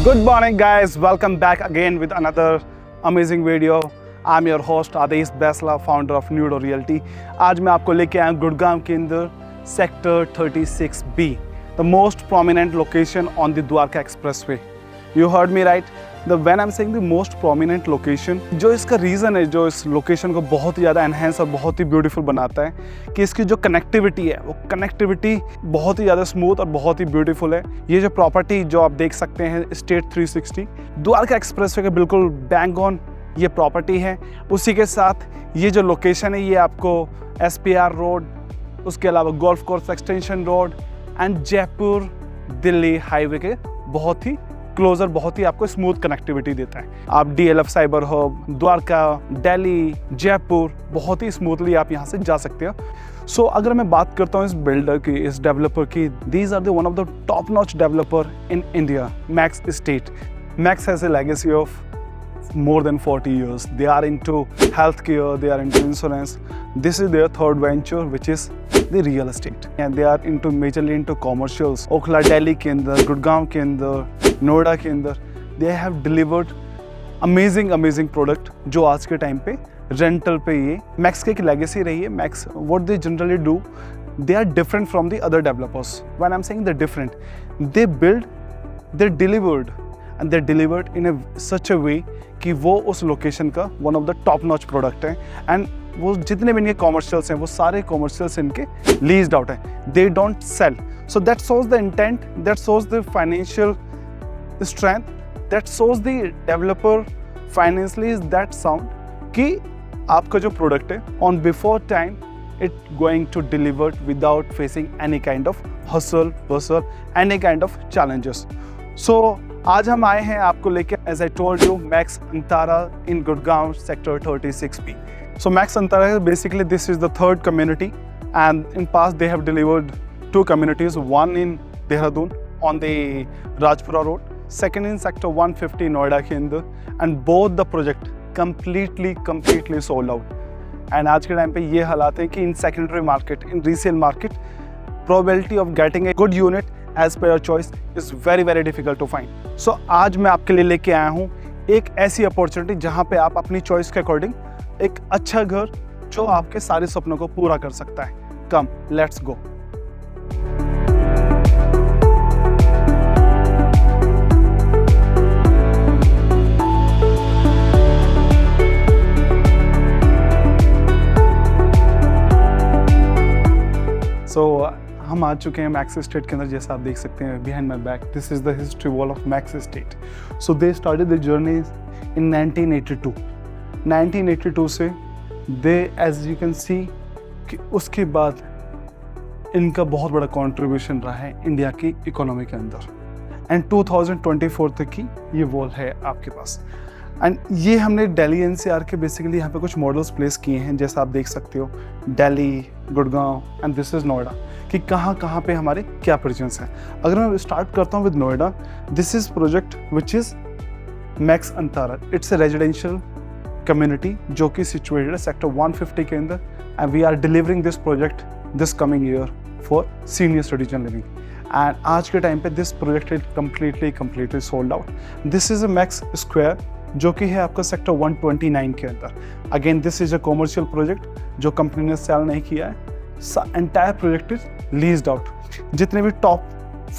Good morning guys, welcome back again with another amazing video. I'm your host Adesh Baisla, founder of Nudo Realty. आज मैं आपको लेके आया हूँ गुड़गांव के अंदर sector 36B, the most prominent location on the Dwarka Expressway. You heard me right. When I'm saying the most prominent location, जो इसका रीज़न है, जो इस लोकेशन को बहुत ही ज़्यादा एनहेंस और बहुत ही ब्यूटीफुल बनाता है कि इसकी जो कनेक्टिविटी है वो कनेक्टिविटी बहुत ही ज़्यादा स्मूथ और बहुत ही ब्यूटीफुल है। ये जो प्रॉपर्टी जो आप देख सकते हैं स्टेट 360 द्वारका एक्सप्रेसवे के बिल्कुल बैंग ऑन ये प्रॉपर्टी है। उसी के साथ ये जो लोकेशन है ये आपको SPR रोड, उसके अलावा golf course extension road and Jaipur Delhi highway के बहुत ही क्लोजर, बहुत ही आपको स्मूथ कनेक्टिविटी देता है। आप DLF cyber hub, Dwarka, Delhi, Jaipur बहुत ही स्मूथली आप यहाँ से जा सकते हो। सो अगर मैं बात करता हूँ इस बिल्डर की, इस डेवलपर की, these are the one of the top notch developer in India, Max estate. Max has a legacy of more than 40 years. They are into healthcare, they are into insurance. This is their third venture, which is the real estate. And they are into majorly into commercials. Okhla Delhi के अंदर, गुड़गांव के अंदर, नोएडा के अंदर, they have delivered amazing product जो आज के time पे रेंटल पे ये मैक्स की एक लेगेसी रही है. Max what they generally do, they are different from the other developers. When I'm saying they're different, they build, they're delivered. And they're delivered in such a way कि वो उस location का one of the top notch product है. And वो जितने भी इनके commercials हैं वो सारे कॉमर्शियल्स इनके लीज्ड आउट हैं. They don't sell. So that shows the intent, that shows the financial strength, that shows the developer financially is that sound कि आपका जो प्रोडक्ट है on before time it going to deliver without facing any kind of hustle, bustle, any kind of challenges. So आज हम आए हैं आपको लेके, as I told you, Max Antara in Gurgaon sector 36B. So Max Antara, basically this is the third community, and in past they have delivered two communities, one in Dehradun on the Rajpura road, second in sector 150 Noida के अंदर, and both the project completely sold out. And आज के time पे ये हालात है कि in secondary market, in resale market, probability of getting a good unit as per your choice is very difficult to find. So आज मैं आपके लिए लेके आया हूँ एक ऐसी अपॉर्चुनिटी जहाँ पे आप अपनी चॉइस के अकॉर्डिंग एक अच्छा घर जो आपके सारे सपनों को पूरा कर सकता है. कम लेट्स गो. So हम आ चुके हैं मैक्स एस्टेट के अंदर. जैसा आप देख सकते हैं behind my back, this is the history wall of max estate. So they started the journey in 1982 से दे, एज यू कैन सी कि उसके बाद इनका बहुत बड़ा कंट्रीब्यूशन रहा है इंडिया की इकोनॉमी के अंदर. एंड 2024 तक की ये वॉल है आपके पास. एंड ये हमने दिल्ली NCR के बेसिकली यहाँ पे कुछ मॉडल्स प्लेस किए हैं, जैसा आप देख सकते हो, Delhi, Gurgaon and this is Noida, कि कहाँ पे हमारे क्या प्रेजेंस हैं. अगर मैं स्टार्ट करता हूँ with Noida, this is project which is Max Antara. It's a residential community जो कि सिचुएटेड है सेक्टर 150 के अंदर. And we are delivering this project this coming year for senior citizen living. And आज के टाइम पे this project is completely sold out. This is a Max square जो कि है आपका सेक्टर 129 के अंदर. Again this is a commercial project जो कंपनी ने सेल नहीं किया है. Entire project is leased out. जितने भी टॉप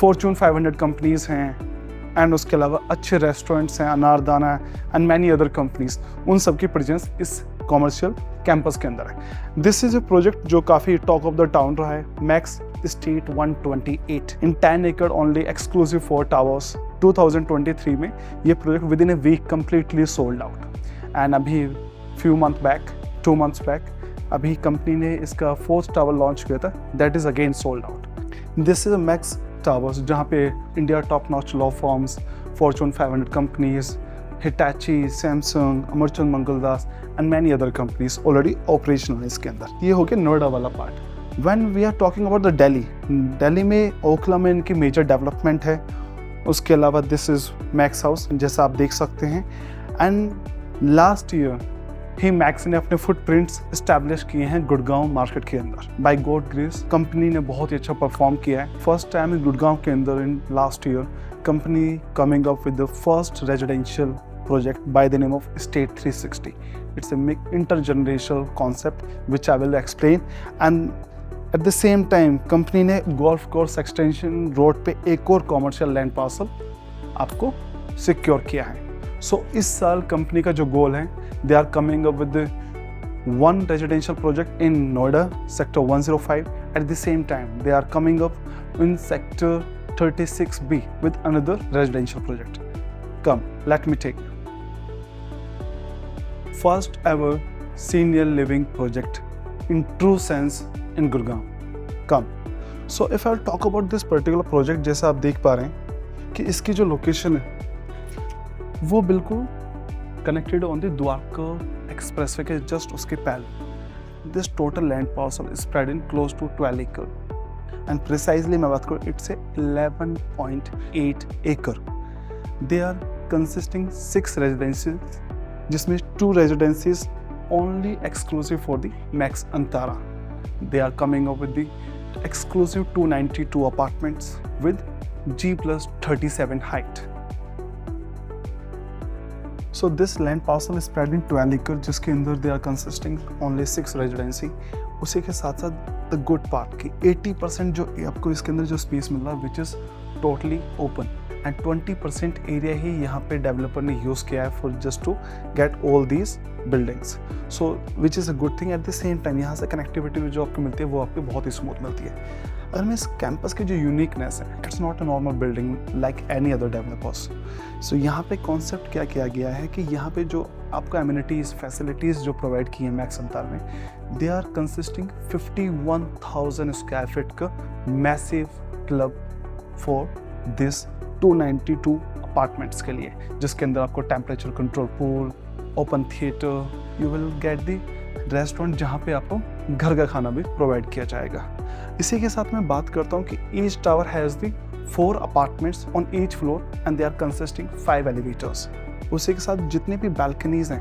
फॉर्च्यून 500 कंपनीज हैं एंड उसके अलावा अच्छे रेस्टोरेंट्स हैं, अनारदाना एंड मैनी अदर कंपनीज, उन सब की प्रेजेंस इस कॉमर्शियल कैंपस के अंदर है. दिस इज अ प्रोजेक्ट जो काफ़ी टॉक ऑफ द टाउन रहा है. मैक्स स्टेट 128 इन 10 एकड़ ओनली, एक्सक्लूसिव 4 टावर्स. 2023 में ये project with in a week completely sold out. And अभी few month back, 2 months back, अभी कंपनी ने इसका 4th टावर लॉन्च किया था, that is again sold out. This is a Max towers जहाँ पे India top notch law firms, Fortune 500 companies, Hitachi, Samsung, Amarchand Mangaldas and many other companies already operational है इसके अंदर. ये हो गया नोएडा वाला part. When we are talking about the Delhi में ओखला में इनकी मेजर डेवलपमेंट है. उसके अलावा दिस इज़ मैक्स हाउस जैसा आप देख सकते हैं. And last year he max ने अपने फुटप्रिंट्स एस्टैब्लिश किए हैं गुड़गांव मार्केट के अंदर। बाय गॉड ग्रेस कंपनी ने बहुत ही अच्छा परफॉर्म किया है। फर्स्ट टाइम गुड़गांव के अंदर in last year company coming up with the first residential project by the name of state 360। It's a intergenerational concept which I will explain. And at the same time company ने golf course extension road पे एक और commercial land parcel आपको secure किया है। सो इस साल company का जो गोल है, they are coming up with one residential project in Noida, sector 105. At the same time, they are coming up in sector 36B with another residential project. Come, let me take you. First ever senior living project in true sense in Gurgaon. Come. So if I'll talk about this particular project, जैसा आप देख पा रहे हैं कि इसकी जो location है वो बिल्कुल connected on the Dwarka Expressway के just उसके पहले। This total land parcel is spread in close to 12 acre and precisely मैं बात करूँ it's a 11.8 acre. They are consisting 6 residences जिसमें 2 residences only exclusive for the Max Antara. They are coming up with the exclusive 292 apartments with G+37 height. So this land parcel is spread in 12 acre जिसके अंदर they are consisting only 6 residency। उसी के साथ साथ the good part कि 80% जो आपको इसके अंदर जो स्पेस मिल रहा है which is totally open and 20% area ही यहाँ पे डेवलपर ने यूज़ किया है for just to get all these buildings। So which is a good thing। at the same time यहाँ से कनेक्टिविटी जो आपको मिलती है वो आपको बहुत ही स्मूथ मिलती है। अगर मैं इस कैंपस की जो यूनिकनेस है, it's not a normal building like any other developers. So यहाँ पे कॉन्सेप्ट क्या किया गया है कि यहाँ पे जो आपको एमिनिटीज़ फैसिलिटीज़ जो प्रोवाइड की हैं मैक्स अंतार में, they are consisting 51,000 square feet का massive club for this 292 apartments के लिए, जिसके अंदर आपको temperature control pool, open theatre, you will get the restaurant जहाँ पे आपको घर का खाना भी प्रोवाइड किया जाएगा। इसी के साथ मैं बात करता हूँ कि each tower has the 4 apartments on each floor and they are consisting 5 elevators. उसी के साथ जितने भी बैल्कनीज हैं,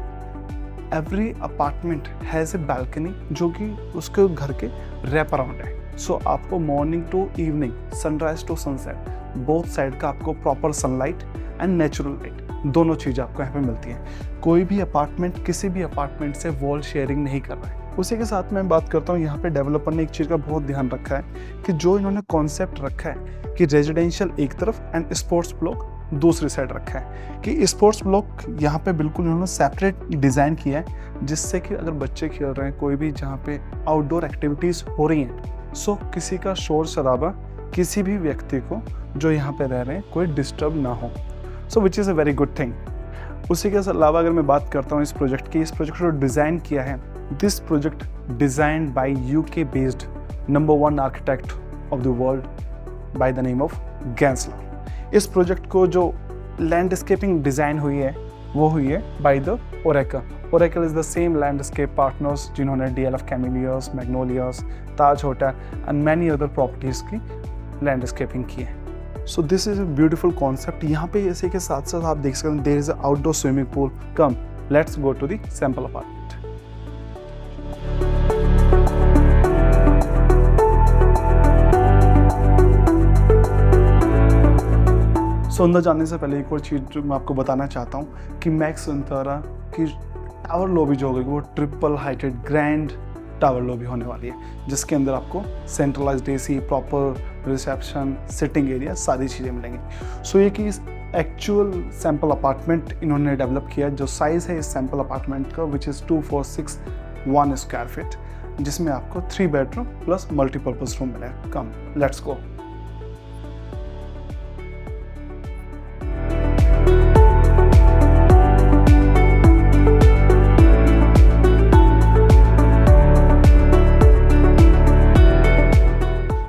every apartment has a balcony जो कि उसके घर के रैप अराउंड है। सो आपको morning to evening, sunrise to sunset, both side का आपको proper sunlight and natural light दोनों चीज़ें आपको यहाँ पे मिलती हैं। कोई भी अपार्टमेंट किसी भी अपार्टमेंट से वॉल शेयरिंग नहीं कर रहा है। उसी के साथ मैं बात करता हूँ, यहाँ पे डेवलपर ने एक चीज़ का बहुत ध्यान रखा है कि जो इन्होंने कॉन्सेप्ट रखा है कि रेजिडेंशियल एक तरफ एंड स्पोर्ट्स ब्लॉक दूसरी साइड रखा है, कि स्पोर्ट्स ब्लॉक यहाँ पे बिल्कुल इन्होंने सेपरेट डिज़ाइन किया है, जिससे कि अगर बच्चे खेल रहे हैं, कोई भी जहाँ पे आउटडोर एक्टिविटीज़ हो रही हैं, सो किसी का शोर शराबा किसी भी व्यक्ति को जो यहाँ पे रह रहे हैं कोई डिस्टर्ब ना हो। So which is a very good thing. उसी के अलावा अगर मैं बात करता हूँ इस प्रोजेक्ट की, इस प्रोजेक्ट को डिज़ाइन किया है, this project designed by UK based number 1 architect of the world by the name of Gensler. इस प्रोजेक्ट को जो लैंडस्केपिंग डिज़ाइन हुई है वो हुई है by the Oracle. Oracle is the same landscape partners जिन्होंने DLF Camellias, Magnolias, Taj hotel and many other properties की लैंडस्केपिंग की है। So this is a beautiful concept. यहाँ पे इसी के साथ साथ आप देख सकते हैं there is a outdoor swimming pool. Come let's go to the sample apartment. So अंदर जाने से पहले एक और चीज़ जो मैं आपको बताना चाहता हूँ कि मैक्स अंतारा की टावर लॉबी जो होगी वो triple heighted grand tower lobby होने वाली है, जिसके अंदर आपको centralised AC, proper reception, sitting area, सारी चीज़ें मिलेंगी। सो ये कि एक्चुअल सैम्पल अपार्टमेंट इन्होंने डेवलप किया, जो साइज़ है इस सैम्पल अपार्टमेंट का विच इज़ 2461 स्क्वायर फीट, जिसमें आपको 3 बेडरूम प्लस मल्टीपर्पज़ रूम मिलेगा। कम लेट्स गो।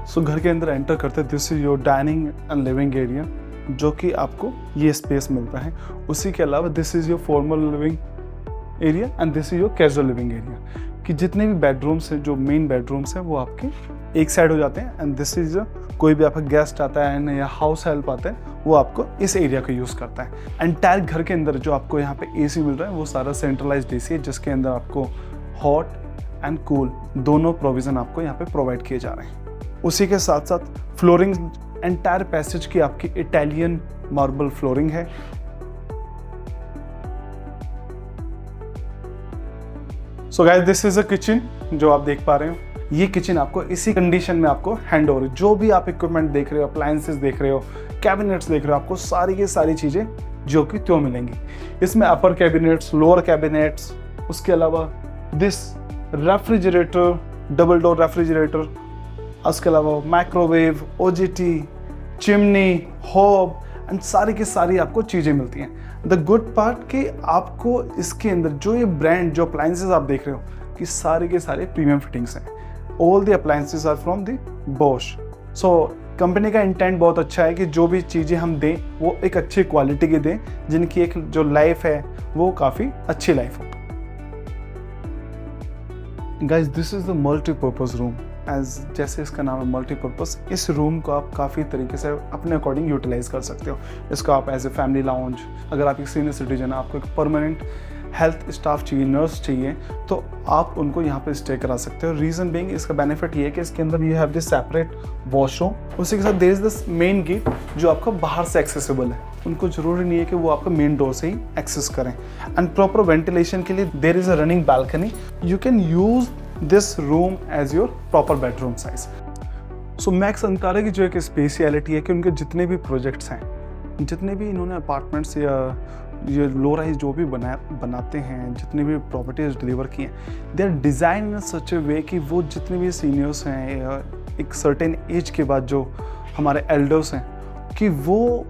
सो घर के अंदर एंटर करते this is your dining and living area, जो कि आपको ये स्पेस मिलता है। उसी के अलावा this is your formal living area and this is your casual living area, कि जितने भी बेडरूम्स हैं, जो मेन बेडरूम्स हैं वो आपके एक साइड हो जाते हैं एंड दिस इज कोई भी आपका गेस्ट आता है या हाउस हेल्प आता है वो आपको इस एरिया को यूज़ करता है। एंटायर घर के अंदर जो आपको यहाँ पे एसी मिल रहा है वो सारा सेंट्रलाइज्ड एसी है, जिसके अंदर आपको हॉट एंड कूल दोनों प्रोविज़न आपको यहाँ पे प्रोवाइड किए जा रहे हैं। उसी के साथ साथ फ्लोरिंग एंटायर पैसेज की आपकी इटालियन मार्बल फ्लोरिंग है। So guys this is a kitchen जो आप देख पा रहे हो। ये किचन आपको इसी कंडीशन में आपको हैंड ओवर, जो भी आप इक्विपमेंट देख रहे हो, अप्लायंसेस देख रहे हो, कैबिनेट्स देख रहे हो, आपको सारी की सारी चीज़ें जो कि त्यों मिलेंगी। इसमें अपर कैबिनेट्स, लोअर कैबिनेट्स, उसके अलावा this refrigerator, double door refrigerator, उसके अलावा microwave, OGT, chimney, hob and सारी की सारी आपको चीज़ें मिलती हैं। द गुड पार्ट कि आपको इसके अंदर जो ये ब्रांड, जो अप्लायंसेस आप देख रहे हो कि सारे के सारे प्रीमियम फिटिंग्स हैं। All the appliances are from the Bosch. So company का इंटेंट बहुत अच्छा है कि जो भी चीज़ें हम दें वो एक अच्छी क्वालिटी की दें, जिनकी एक जो लाइफ है वो काफ़ी अच्छी लाइफ हो। Guys this is the multipurpose room. As जैसे इसका नाम है मल्टीपर्पज़, इस रूम को आप काफ़ी तरीके से अपने अकॉर्डिंग यूटिलाइज कर सकते हो। इसको आप एज ए फैमिली लाउंज, अगर आप एक सीनियर सिटीजन है, आपको एक परमानेंट हेल्थ स्टाफ चाहिए, नर्स चाहिए, तो आप उनको यहाँ पे स्टे करा सकते हो। रीज़न बीइंग इसका बेनिफिट ये है कि इसके अंदर you have this separate washroom, उसी के साथ there is this main gate जो आपका बाहर से एक्सेसिबल है। उनको ज़रूरी नहीं है कि वो आपका मेन डोर से ही एक्सेस करें। एंड प्रॉपर वेंटिलेशन के लिए there is a running balcony. You can use this room as your proper bedroom size. So Max Antara की जो एक स्पेशलिटी है कि उनके जितने भी प्रोजेक्ट्स हैं, जितने भी इन्होंने अपार्टमेंट्स या ये लो राइज जो भी बनाते हैं, जितने भी प्रॉपर्टीज डिलीवर किए हैं, दे आर डिज़ाइन इन सच ए वे कि वो जितने भी सीनियर्स हैं या एक सर्टेन एज के बाद जो हमारे एल्डर्स हैं, कि वो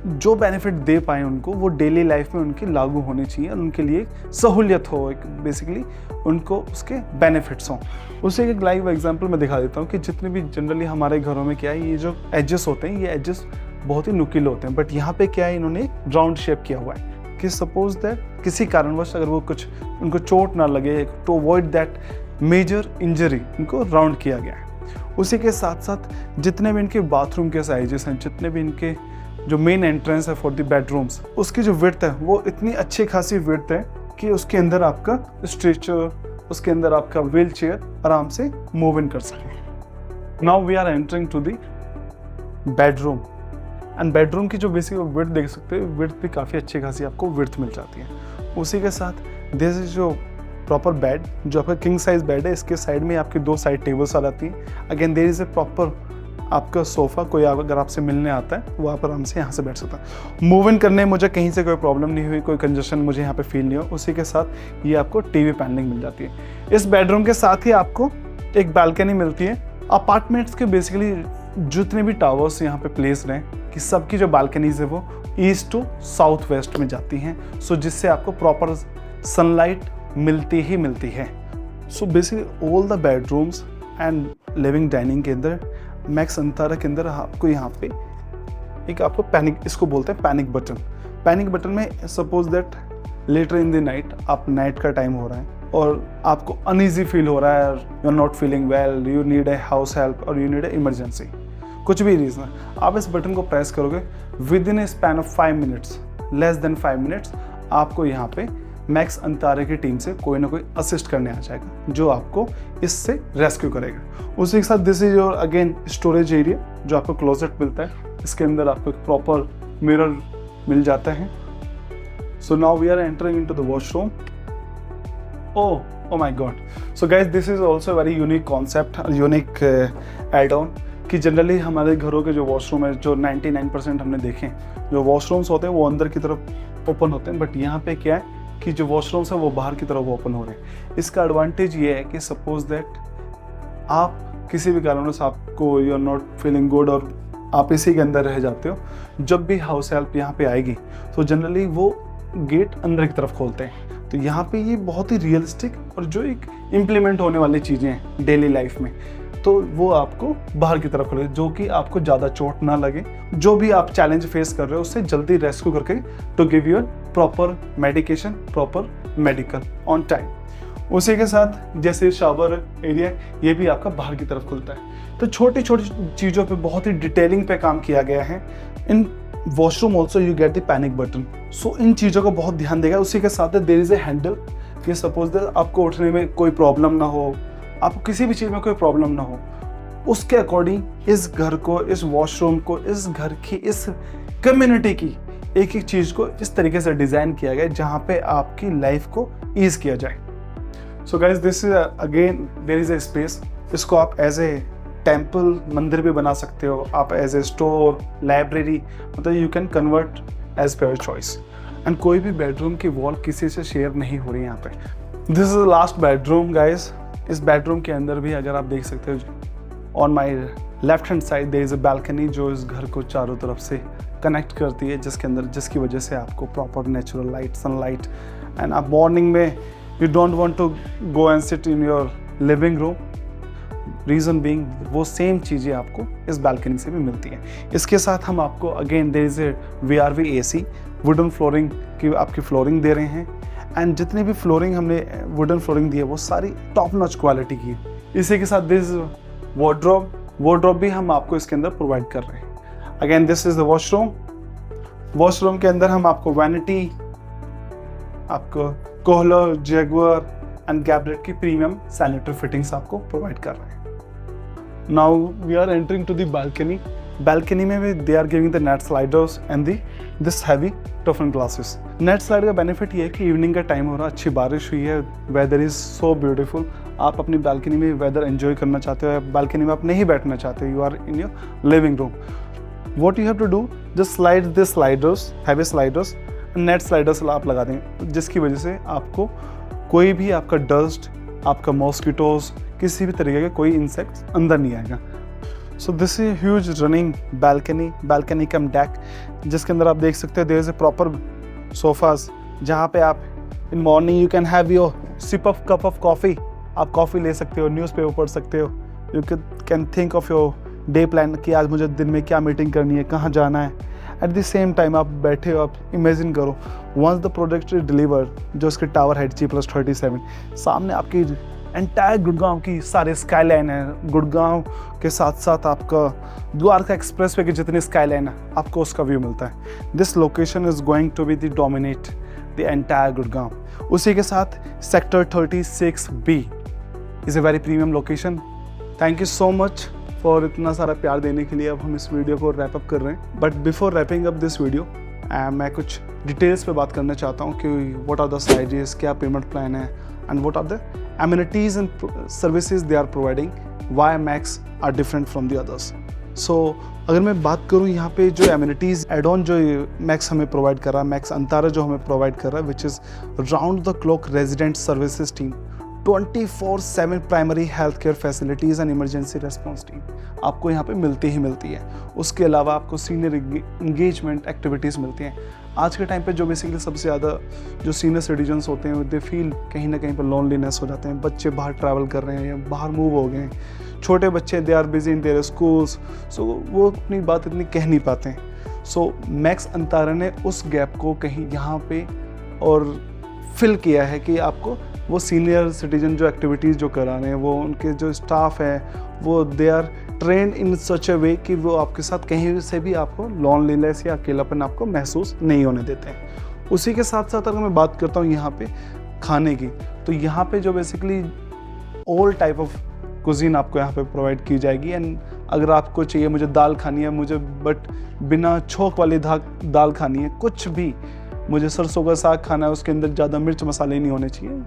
जो बेनिफिट दे पाएँ उनको, वो डेली लाइफ में उनकी लागू होनी चाहिए और उनके लिए सहूलियत हो, एक बेसिकली उनको उसके बेनिफिट्स हों। उसे एक लाइव एग्जांपल मैं दिखा देता हूँ कि जितने भी जनरली हमारे घरों में क्या है, ये जो एजेस होते हैं, ये एजेस बहुत ही नुकीले होते हैं, बट यहाँ पे क्या है, इन्होंने एक राउंड शेप किया हुआ है कि सपोज दैट किसी कारणवश अगर वो कुछ उनको चोट ना लगे, to avoid that major injury, इनको राउंड किया गया है। उसी के साथ साथ जितने भी इनके बाथरूम के साइजेस हैं, जितने भी इनके जो मेन एंट्रेंस है फॉर द बेडरूम्स, उसकी जो विड्थ है वो इतनी अच्छी खासी विड्थ है कि उसके अंदर आपका स्ट्रेचर, उसके अंदर आपका व्हील चेयर आराम से मूव इन कर सके। Now we are entering to the bedroom and bedroom की जो बेसिक विड्थ देख सकते हो, विड्थ भी काफ़ी अच्छी खासी आपको विड्थ मिल जाती है। उसी के साथ दिस इज जो प्रॉपर बेड, जो आपका किंग साइज बेड है, इसके साइड में आपकी दो साइड टेबल्स आ जाती हैं। Again there is a proper आपका सोफ़ा, कोई अगर आपसे मिलने आता है वो आप आराम से यहाँ से बैठ सकता है। मूव इन करने में मुझे कहीं से कोई प्रॉब्लम नहीं हुई, कोई कंजेशन मुझे यहाँ पे फील नहीं हो। उसी के साथ ये आपको टीवी पैनलिंग मिल जाती है। इस बेडरूम के साथ ही आपको एक बालकनी मिलती है। अपार्टमेंट्स के बेसिकली जितने भी टावर्स यहाँ पे प्लेस रहे कि सबकी जो बालकनीज है वो ईस्ट टू साउथ वेस्ट में जाती हैं, सो जिससे आपको प्रॉपर सनलाइट मिलती ही मिलती है। So basically all the bedrooms and living dining के अंदर मैक्स अंतारा के अंदर आपको यहाँ पे एक आपको पैनिक, इसको बोलते हैं पैनिक बटन। पैनिक बटन में suppose that later in the night, आप नाइट का टाइम हो रहा है और आपको अनईजी फील हो रहा है, you are not feeling well, you need a house help और यू नीड ए इमरजेंसी, कुछ भी रीज़न, आप इस बटन को प्रेस करोगे, with in a span of 5 minutes, less than 5 minutes, आपको यहाँ पे मैक्स अंतारे की टीम से कोई ना कोई असिस्ट करने आ जाएगा जो आपको इससे रेस्क्यू करेगा। उसी के साथ this is your again storage area, जो आपको क्लोजेट मिलता है, इसके अंदर आपको एक प्रॉपर मिरर मिल जाता है। So now we are entering into the washroom. Oh my God! So guys, this is also a very unique concept, unique add-on कि जनरली हमारे घरों के जो वॉशरूम है, जो 99% हमने देखे जो वॉशरूम्स होते हैं वो अंदर की तरफ ओपन होते हैं, बट यहाँ पे क्या है कि जो वॉशरूम्स है वो बाहर की तरफ ओपन हो रहे हैं। इसका एडवांटेज ये है कि सपोज दैट आप किसी भी कारणवश आपको you are not feeling good और आप इसी के अंदर रह जाते हो, जब भी हाउस हेल्प यहाँ पे आएगी तो जनरली वो गेट अंदर की तरफ खोलते हैं। तो यहाँ पे ये बहुत ही रियलिस्टिक और जो एक इम्प्लीमेंट होने वाली चीज़ें हैं डेली लाइफ में, तो वो आपको बाहर की तरफ खोले, जो कि आपको ज़्यादा चोट ना लगे, जो भी आप चैलेंज फेस कर रहे हो उससे जल्दी रेस्क्यू करके to give you proper medication, proper medical on time. उसी के साथ जैसे शावर एरिया, ये भी आपका बाहर की तरफ खुलता है। तो छोटी छोटी चीज़ों पे बहुत ही डिटेलिंग पे काम किया गया है। In washroom also you get the panic button, so इन चीज़ों का बहुत ध्यान देगा। उसी के साथ देयर इज ए हैंडल कि सपोज दैट आपको उठने में कोई प्रॉब्लम ना हो, आपको किसी भी चीज़ में कोई प्रॉब्लम ना हो, उसके अकॉर्डिंग इस घर को, इस वॉशरूम को, इस घर की, इस कम्युनिटी की एक एक चीज़ को इस तरीके से डिज़ाइन किया गया जहाँ पे आपकी लाइफ को ईज किया जाए। So guys this is again there is a space. इसको आप एज ए टेम्पल, मंदिर भी बना सकते हो, आप एज ए स्टोर, लाइब्रेरी, मतलब you can convert as per choice. And कोई भी बेडरूम की वॉल किसी से शेयर नहीं हो रही यहाँ पे। This is the last bedroom guys. इस बेडरूम के अंदर भी अगर आप देख सकते हो, on my left hand side there is a balcony जो इस घर को चारों तरफ से कनेक्ट करती है, जिसकी वजह से आपको proper natural light, sunlight, and आप मॉर्निंग में you don't want to go and sit in your living room. Reason being वो सेम चीज़ें आपको इस बालकनी से भी मिलती हैं। इसके साथ हम आपको again there is a VRV AC wooden flooring की आपकी फ्लोरिंग दे रहे हैं। एंड जितनी भी फ्लोरिंग हमने वुडन फ्लोरिंग दी है वो सारी टॉप नॉच क्वालिटी की है। इसी के साथ दिस वार्डरोब भी हम आपको इसके अंदर प्रोवाइड कर रहे हैं। Again this is the washroom के अंदर हम आपको वैनिटी, आपको कोहलर, जैगुआर एंड गैब्रेट की प्रीमियम सैनिटरी फिटिंग्स आपको प्रोवाइड कर रहे हैं। Now we are entering to the balcony में भी they are giving the net sliders and this heavy toughen glasses. Net slide का बेनिफिट ये है कि इवनिंग का टाइम हो रहा है, अच्छी बारिश हुई है, वेदर इज सो ब्यूटीफुल, आप अपनी बालकनी में वेदर एंजॉय करना चाहते हो, बालकनी में आप नहीं बैठना चाहते, you are in your living room, what you have to do, just slide the sliders, heavy sliders, net sliders आप लगा दें, जिसकी वजह से आपको कोई भी आपका डस्ट, आपका मॉस्किटोज, किसी भी तरीके का कोई इंसेक्ट अंदर नहीं आएगा। So this is huge running balcony cum deck, जिसके अंदर आप देख सकते हो there is a proper sofas, जहाँ पे आप in morning you can have your sip of cup of coffee, आप कॉफ़ी ले सकते हो, न्यूज़पेपर पढ़ सकते हो, you can think of your day plan कि आज मुझे दिन में क्या मीटिंग करनी है, कहाँ जाना है। एट द सेम टाइम आप बैठे हो, आप इमेजिन करो once the product is delivered, जो उसके टावर हाइट G+37, सामने आपकी एंटायर गुड़गांव की सारे स्काईलाइन है, गुड़गांव के साथ साथ आपका द्वारका एक्सप्रेसवे की जितनी स्काईलाइन है आपको उसका व्यू मिलता है। This location is going to be the dominate the entire Gurgaon. उसी के साथ sector 36B is a very premium location. Thank you so much for इतना सारा प्यार देने के लिए। अब हम इस वीडियो को रैप अप कर रहे हैं, but before wrapping up this video मैं कुछ डिटेल्स पे बात करना चाहता हूँ कि व्हाट आर द स्लाइडेस, क्या पेमेंट प्लान है, and what are the amenities and services they are providing, why Max are different from the others. So अगर मैं बात करूँ यहाँ पे जो amenities एड ऑन जो मैक्स हमें प्रोवाइड कर रहा है, मैक्स अंतारा जो हमें प्रोवाइड कर रहा है, which is round the clock resident services team, 24/7 primary health care facilities and emergency response team आपको यहाँ पे मिलती ही मिलती है। उसके अलावा आपको सीनियर इंगेजमेंट एक्टिविटीज़ मिलती हैं। आज के टाइम पे जो बेसिकली सबसे ज़्यादा जो सीनियर सिटीजन्स होते हैं दे फील कहीं ना कहीं पर लोनलीनेस हो जाते हैं। बच्चे बाहर ट्रैवल कर रहे हैं या बाहर मूव हो गए हैं, छोटे बच्चे they are busy in their schools, so वो अपनी बात इतनी कह नहीं पाते हैं। सो मैक्स अंतारा ने उस गैप को कहीं यहाँ पे और फिल किया है कि आपको वो सीनियर सिटीजन जो एक्टिविटीज़ जो करा रहे हैं, वो उनके जो स्टाफ है वो दे आर ट्रेंड इन सच अ वे कि वो आपके साथ कहीं से भी आपको लोनलीनेस या अकेलापन आपको महसूस नहीं होने देते हैं। उसी के साथ साथ अगर मैं बात करता हूँ यहाँ पे खाने की, तो यहाँ पे जो basically all type of cuisine आपको यहाँ पे प्रोवाइड की जाएगी। एंड अगर आपको चाहिए मुझे दाल खानी है, मुझे बट बिना छोंक वाली दाल खानी है, कुछ भी मुझे सरसों का साग खाना है, उसके अंदर ज़्यादा मिर्च मसाले नहीं होने चाहिए,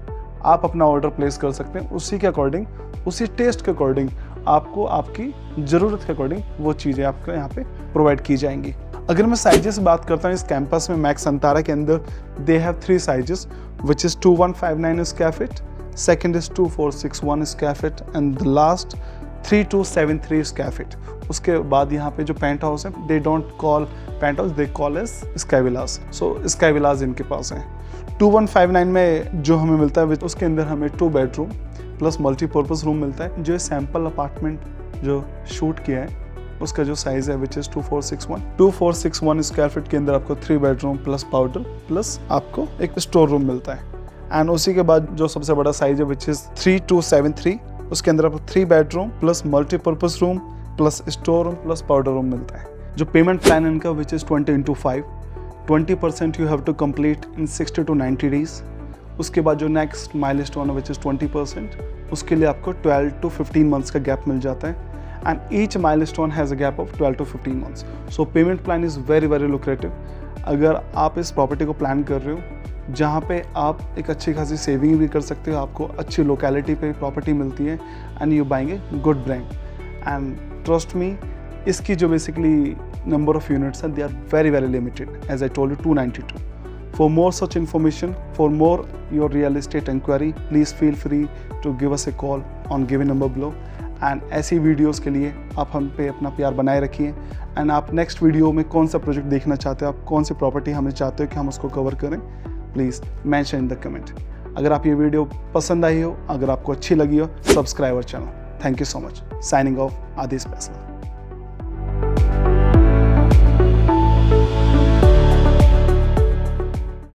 आप अपना ऑर्डर प्लेस कर सकते हैं। उसी के अकॉर्डिंग, उसी टेस्ट के अकॉर्डिंग आपको आपकी ज़रूरत के अकॉर्डिंग वो चीज़ें आपको यहाँ पे प्रोवाइड की जाएंगी। अगर मैं साइजेस बात करता हूँ इस कैंपस में मैक्स अंतारा के अंदर, they have 3 sizes which is 2159 square feet, second is 2461 square feet and the last 3273 square feet. उसके बाद यहाँ पे जो पेंट हाउस है, they don't call penthouse, they call as sky villas. So sky villas इनके पास है। 2159 में जो हमें मिलता है उसके अंदर हमें 2 बेडरूम प्लस मल्टीपर्पज़ रूम मिलता है। जो सैम्पल अपार्टमेंट जो शूट किया है उसका जो साइज़ है विच इज़ 2461 स्क्वायर फीट के अंदर आपको 3 बेडरूम प्लस पाउडर प्लस आपको एक स्टोर रूम मिलता है। एंड उसी के बाद जो सबसे बड़ा साइज है विच इज़ 3273, उसके अंदर आपको 3 bedroom plus multipurpose room plus store room plus powder room मिलता है। जो पेमेंट प्लान इनका which is 20x5, 20% you have to complete in 60 to 90 days. उसके बाद जो नेक्स्ट माइलस्टोन है विच इज़ 20%, उसके लिए आपको 12 to 15 मंथ्स का गैप मिल जाता है and each milestone has a gap of 12 to 15 months. So payment plan is very very lucrative. अगर आप इस प्रॉपर्टी को प्लान कर रहे हो जहाँ पे आप एक अच्छी खासी सेविंग भी कर सकते हो, आपको अच्छी लोकेलिटी पे प्रॉपर्टी मिलती है and you buying a good brand and trust me, इसकी जो बेसिकली नंबर ऑफ यूनिट्स हैं they are very very limited, as I told you 292। For more such information, for more your real estate inquiry, please feel free to give us a call on given number below. And ऐसी videos के लिए आप हम पे अपना प्यार बनाए रखिए एंड आप नेक्स्ट वीडियो में कौन सा प्रोजेक्ट देखना चाहते हो, आप कौन सी प्रॉपर्टी हमें चाहते हो कि हम उसको कवर करें, please mention in the comment. अगर आप ये वीडियो पसंद आई हो, अगर आपको अच्छी लगी हो, subscribe our channel. Thank you so much. Signing off, Aadish फैसला।